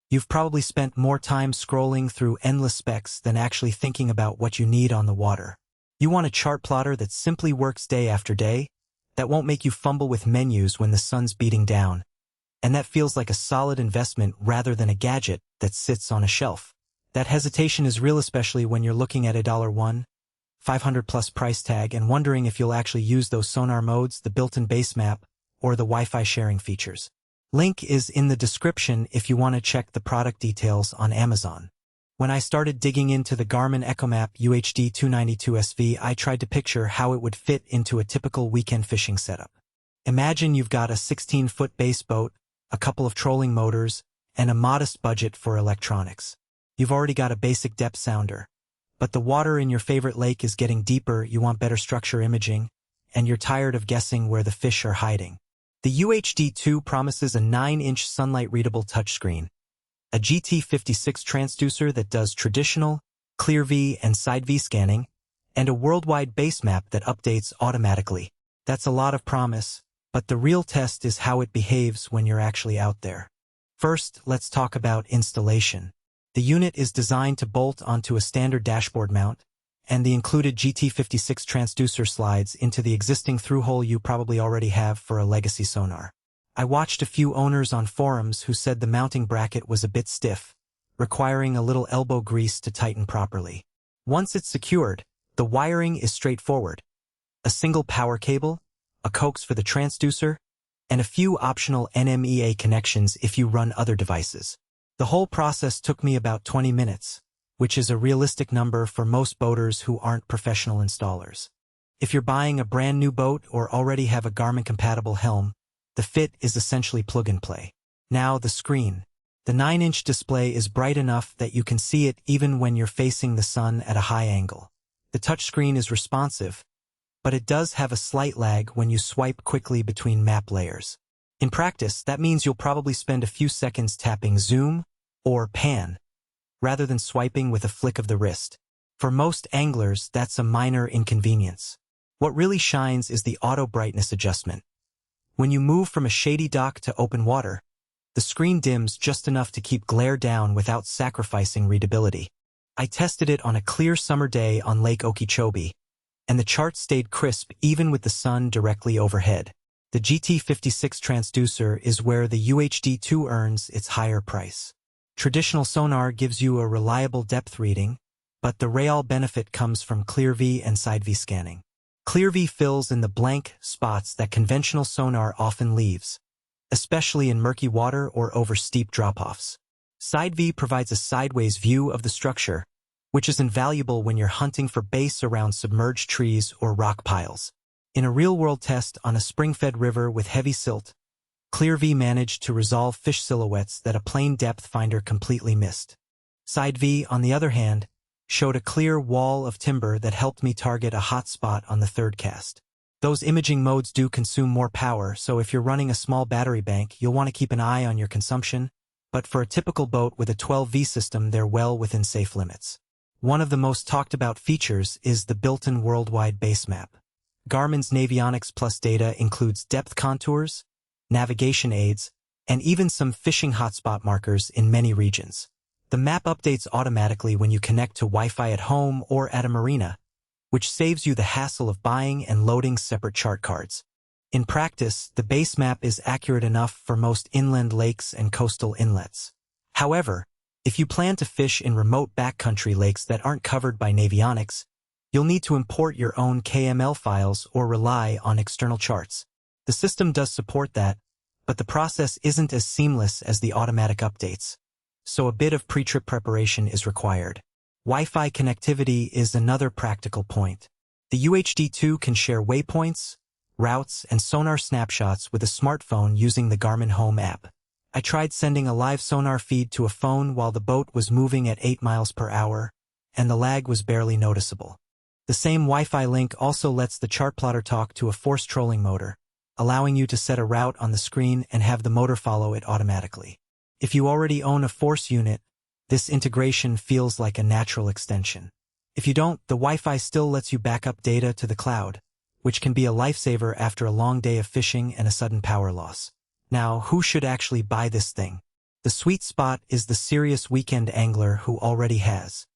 You've probably spent more time scrolling through endless specs than actually thinking about what you need on the water. You want a chart plotter that simply works day after day, that won't make you fumble with menus when the sun's beating down, and that feels like a solid investment rather than a gadget that sits on a shelf. That hesitation is real, especially when you're looking at a $500+ price tag and wondering if you'll actually use those sonar modes, the built-in Basemap, or the Wi-Fi sharing features. Link is in the description if you want to check the product details on Amazon. When I started digging into the Garmin ECHOMAP UHD2 92sv, I tried to picture how it would fit into a typical weekend fishing setup. Imagine you've got a 16-foot base boat, a couple of trolling motors, and a modest budget for electronics. You've already got a basic depth sounder, but the water in your favorite lake is getting deeper, you want better structure imaging, and you're tired of guessing where the fish are hiding. The UHD2 promises a 9-inch sunlight-readable touchscreen, a GT56 transducer that does traditional, ClearV and side-V scanning, and a worldwide Basemap that updates automatically. That's a lot of promise, but the real test is how it behaves when you're actually out there. First, let's talk about installation. The unit is designed to bolt onto a standard dashboard mount, and the included GT56 transducer slides into the existing through-hole you probably already have for a legacy sonar. I watched a few owners on forums who said the mounting bracket was a bit stiff, requiring a little elbow grease to tighten properly. Once it's secured, the wiring is straightforward. A single power cable, a coax for the transducer, and a few optional NMEA connections if you run other devices. The whole process took me about 20 minutes. Which is a realistic number for most boaters who aren't professional installers. If you're buying a brand new boat or already have a Garmin-compatible helm, the fit is essentially plug-and-play. Now the screen. The 9-inch display is bright enough that you can see it even when you're facing the sun at a high angle. The touchscreen is responsive, but it does have a slight lag when you swipe quickly between map layers. In practice, that means you'll probably spend a few seconds tapping zoom or pan, rather than swiping with a flick of the wrist. For most anglers, that's a minor inconvenience. What really shines is the auto brightness adjustment. When you move from a shady dock to open water, the screen dims just enough to keep glare down without sacrificing readability. I tested it on a clear summer day on Lake Okeechobee, and the chart stayed crisp even with the sun directly overhead. The GT56 transducer is where the UHD2 earns its higher price. Traditional sonar gives you a reliable depth reading, but the real benefit comes from ClearV and side-V scanning. ClearV fills in the blank spots that conventional sonar often leaves, especially in murky water or over steep drop-offs. Side-V provides a sideways view of the structure, which is invaluable when you're hunting for base around submerged trees or rock piles. In a real-world test on a spring-fed river with heavy silt, ClearV managed to resolve fish silhouettes that a plain depth finder completely missed. Side-V, on the other hand, showed a clear wall of timber that helped me target a hot spot on the third cast. Those imaging modes do consume more power, so if you're running a small battery bank, you'll want to keep an eye on your consumption, but for a typical boat with a 12V system, they're well within safe limits. One of the most talked about features is the built-in worldwide Basemap. Garmin's Navionics Plus data includes depth contours, navigation aids, and even some fishing hotspot markers in many regions. The map updates automatically when you connect to Wi-Fi at home or at a marina, which saves you the hassle of buying and loading separate chart cards. In practice, the Basemap is accurate enough for most inland lakes and coastal inlets. However, if you plan to fish in remote backcountry lakes that aren't covered by Navionics, you'll need to import your own KML files or rely on external charts. The system does support that, but the process isn't as seamless as the automatic updates, so a bit of pre-trip preparation is required. Wi-Fi connectivity is another practical point. The UHD2 can share waypoints, routes, and sonar snapshots with a smartphone using the Garmin Home app. I tried sending a live sonar feed to a phone while the boat was moving at 8 miles per hour, and the lag was barely noticeable. The same Wi-Fi link also lets the Chartplotter talk to a force trolling motor, allowing you to set a route on the screen and have the motor follow it automatically. If you already own a force unit, this integration feels like a natural extension. If you don't, the Wi-Fi still lets you back up data to the cloud, which can be a lifesaver after a long day of fishing and a sudden power loss. Now, who should actually buy this thing? The sweet spot is the serious weekend angler who already has